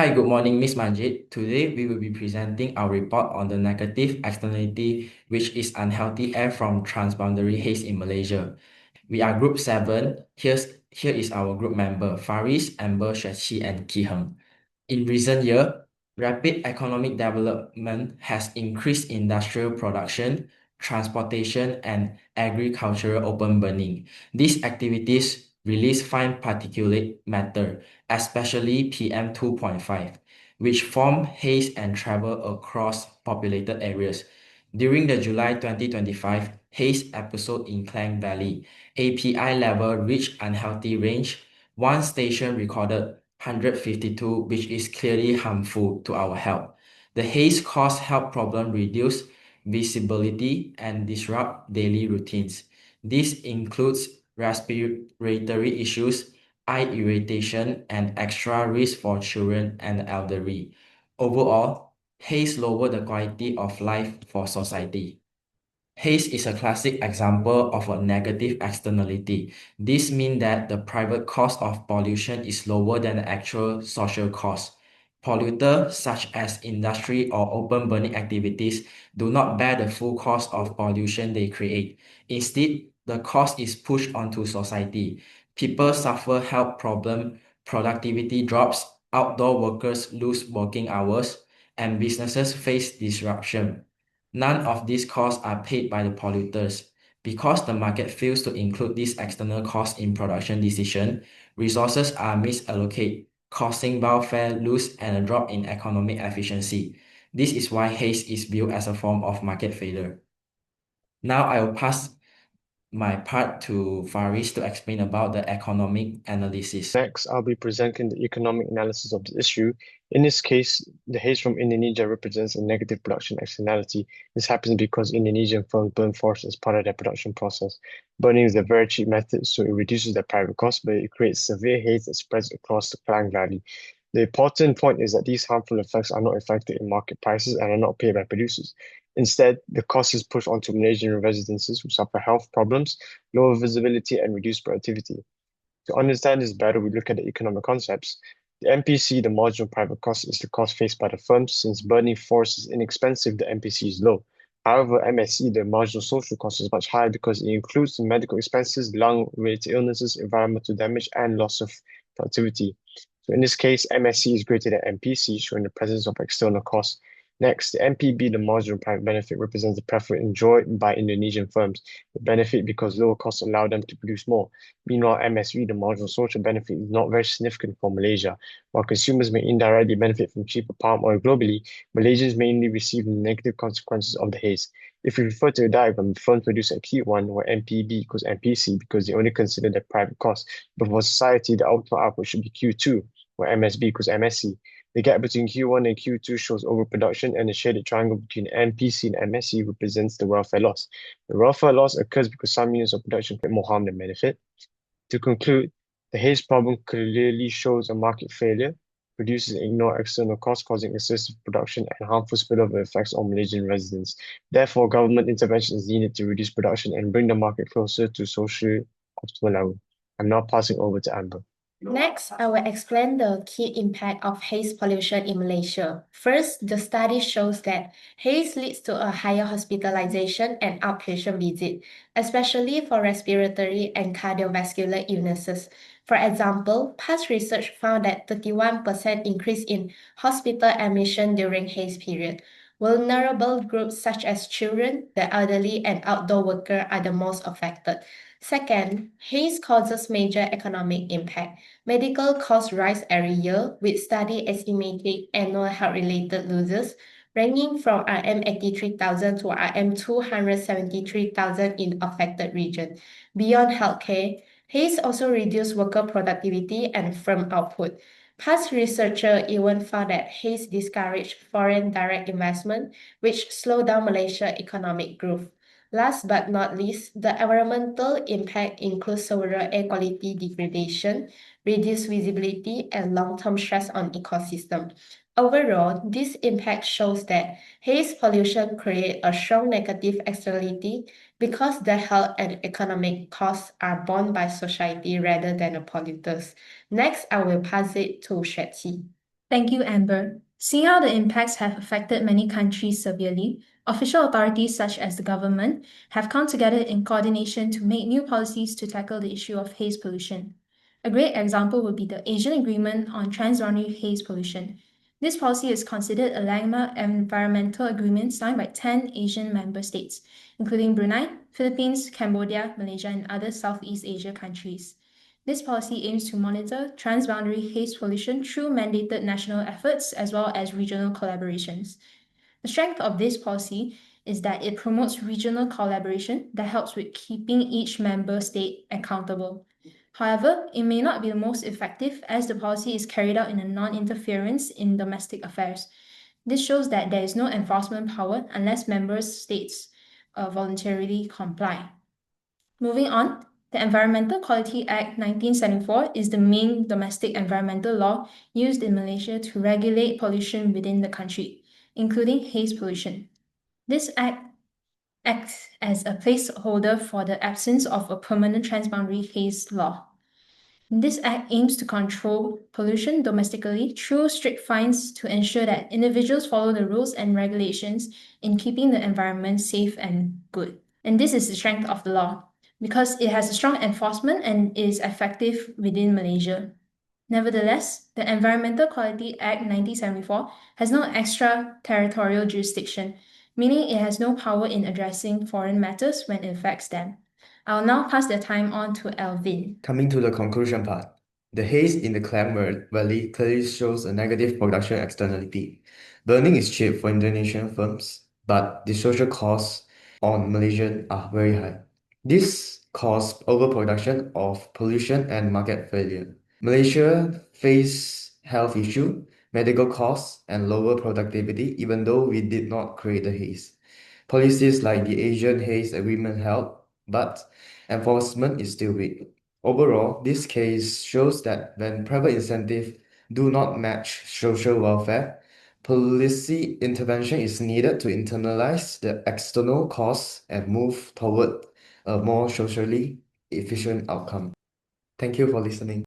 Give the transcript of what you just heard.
Hi, good morning, Miss Manjit. Today we will be presenting our report on the negative externality, which is unhealthy air from transboundary haze in Malaysia. We are Group 7. Here is our group member, Faris, Amber, Shachi, and Kiheng. In recent year, rapid economic development has increased industrial production, transportation, and agricultural open burning. These activities release fine particulate matter, especially PM2.5, which form haze and travel across populated areas. During the July 2025 haze episode in Klang Valley, API level reached unhealthy range. One station recorded 152, which is clearly harmful to our health. The haze cause health problem reduce visibility and disrupt daily routines. This includes respiratory issues, eye irritation, and extra risk for children and elderly. Overall, haze lower the quality of life for society. Haze is a classic example of a negative externality. This means that the private cost of pollution is lower than the actual social cost. Polluters such as industry or open burning activities do not bear the full cost of pollution they create. Instead, the cost is pushed onto society. People suffer health problems, productivity drops, outdoor workers lose working hours, and businesses face disruption. None of these costs are paid by the polluters. Because the market fails to include these external costs in production decision, resources are misallocated, causing welfare loss and a drop in economic efficiency. This is why haze is viewed as a form of market failure. Now I will pass my part to Faris to explain about the economic analysis. Next, I'll be presenting the economic analysis of the issue. In this case, the haze from Indonesia represents a negative production externality. This happens because Indonesian firms burn forests as part of their production process. Burning is a very cheap method, so it reduces their private cost, but it creates severe haze that spreads across the Klang Valley. The important point is that these harmful effects are not reflected in market prices and are not paid by producers. Instead, the cost is pushed onto Malaysian residences who suffer health problems, lower visibility, and reduced productivity. To understand this better, we look at the economic concepts. The MPC, the marginal private cost, is the cost faced by the firms. Since burning forest is inexpensive, the MPC is low. However, MSE, the marginal social cost, is much higher because it includes the medical expenses, lung-related illnesses, environmental damage, and loss of productivity. So in this case, MSC is greater than MPC, showing the presence of external costs. Next, the MPB, the marginal private benefit, represents the preference enjoyed by Indonesian firms. The benefit because lower costs allow them to produce more. Meanwhile, MSV, the marginal social benefit, is not very significant for Malaysia. While consumers may indirectly benefit from cheaper palm oil globally, Malaysians mainly receive the negative consequences of the haze. If we refer to a diagram, the firms produce at Q1 where MPB equals MPC because they only consider their private costs. But for society, the ultimate output should be Q2, where MSB equals MSC. The gap between Q1 and Q2 shows overproduction, and the shaded triangle between MPC and MSC represents the welfare loss. The welfare loss occurs because some units of production create more harm than benefit. To conclude, the haze problem clearly shows a market failure. Producers ignore external costs, causing excessive production and harmful spillover effects on Malaysian residents. Therefore, government intervention is needed to reduce production and bring the market closer to social optimal level. I'm now passing over to Amber. Next, I will explain the key impact of haze pollution in Malaysia. First, the study shows that haze leads to a higher hospitalization and outpatient visit, especially for respiratory and cardiovascular illnesses. For example, past research found that 31% increase in hospital admission during haze period. Vulnerable groups such as children, the elderly, and outdoor workers are the most affected. Second, haze causes major economic impact. Medical costs rise every year, with study estimating annual health-related losses ranging from RM 83,000 to RM 273,000 in affected regions. Beyond healthcare, haze also reduces worker productivity and firm output. Past researchers even found that haze discouraged foreign direct investment, which slowed down Malaysia's economic growth. Last but not least, the environmental impact includes several air quality degradation, reduced visibility, and long-term stress on ecosystem. Overall, this impact shows that haze pollution creates a strong negative externality because the health and economic costs are borne by society rather than the polluters. Next, I will pass it to Shetty. Thank you, Amber. Seeing how the impacts have affected many countries severely, official authorities such as the government have come together in coordination to make new policies to tackle the issue of haze pollution. A great example would be the Asian Agreement on Transboundary Haze Pollution. This policy is considered a landmark environmental agreement signed by 10 Asian member states, including Brunei, Philippines, Cambodia, Malaysia, and other Southeast Asia countries. This policy aims to monitor transboundary haze pollution through mandated national efforts as well as regional collaborations. The strength of this policy is that it promotes regional collaboration that helps with keeping each member state accountable. However, it may not be the most effective as the policy is carried out in a non-interference in domestic affairs. This shows that there is no enforcement power unless member states voluntarily comply. Moving on, the Environmental Quality Act 1974 is the main domestic environmental law used in Malaysia to regulate pollution within the country, including haze pollution. This act acts as a placeholder for the absence of a permanent transboundary haze law. This act aims to control pollution domestically through strict fines to ensure that individuals follow the rules and regulations in keeping the environment safe and good. And this is the strength of the law, because it has a strong enforcement and is effective within Malaysia. Nevertheless, the Environmental Quality Act 1974 has no extraterritorial jurisdiction, meaning it has no power in addressing foreign matters when it affects them. I'll now pass the time on to Alvin. Coming to the conclusion part, the haze in the Klang Valley clearly shows a negative production externality. Burning is cheap for Indonesian firms, but the social costs on Malaysian are very high. This caused overproduction of pollution and market failure. Malaysia face health issue, medical costs, and lower productivity even though we did not create the haze. Policies like the Asian Haze Agreement help, but enforcement is still weak. Overall, this case shows that when private incentives do not match social welfare, policy intervention is needed to internalize the external costs and move toward a more socially efficient outcome. Thank you for listening.